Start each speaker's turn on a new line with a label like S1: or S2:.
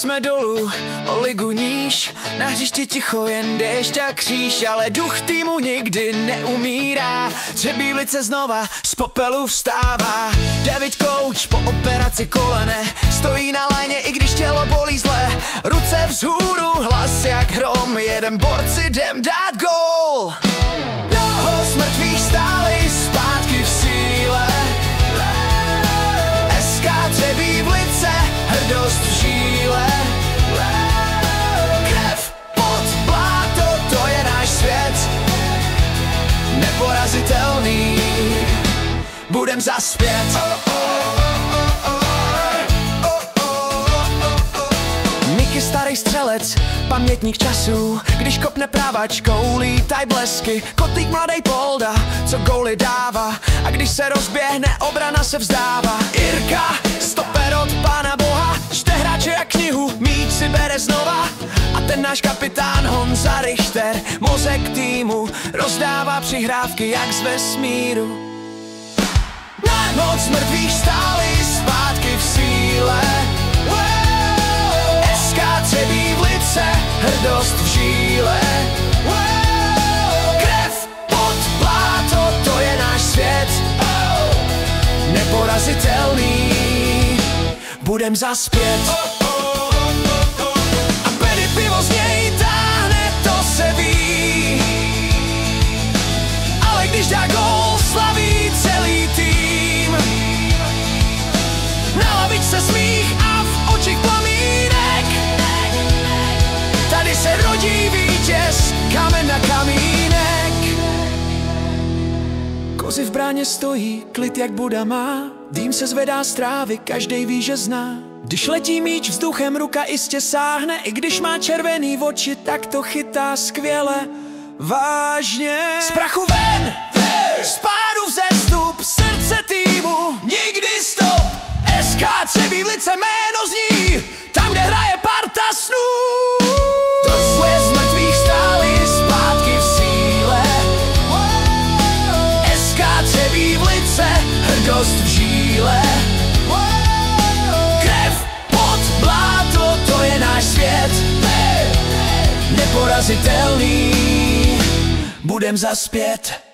S1: jsme dolů, o ligu níž, na hřišti ticho jen déšť a kříž, ale duch týmu nikdy neumírá. Třebílice znova z popelu vstává. David Kouč po operaci kolene stojí na léně, i když tělo bolí zle. Ruce vzhůru, hlas jak hrom, jeden borci jdem dát gól. Mnoho z mrtvých stáli zpátky v síle. SK Třebílice, hrdost v žíle. Krev, pot, bláto, to je náš svět. Neporazitelný, budem zaspět. Miky starý střelec, pamětník časů, když kopne právačkou, lítaj blesky. Kotlík mladej Polda, co góly dává, a když se rozběhne, obrana se vzdává. Irka, stoper od Pána Boha, čte hráče jak knihu, míč si bere znova. A ten náš kapitán Honza Richter, mozek týmu, rozdává přihrávky jak z vesmíru. Moc mrtvých stáli zpátky v síle. SK Třebílice, hrdost v žíle. Krev, pot, bláto, to je náš svět. Neporazitelný, budem zaspět. A Benny pivo z něj táhne, to se ví. Ale když dá gól, slaví celý tým. Na lavičce smích a v očích plamínek. Tady se rodí vítěz, kamen na kamínek. Kozy v bráně stojí, klid jak Buda má. Dým se zvedá z trávy, každej ví, že zná. Když letí míč vzduchem, ruka jistě sáhne. I když má červený oči, tak to chytá skvěle. Vážně. Z prachu ven, z pádu vzestup, srdce týmu, nikdy stop. SK Třebílice jméno zní, tam, kde hraje parta snů. Jsme z mrtvých stáli zpátky v síle. SK Třebílice, hrdost v žíle. Krev, pot, bláto, to je náš svět. Neporazitelný, budem zaspět.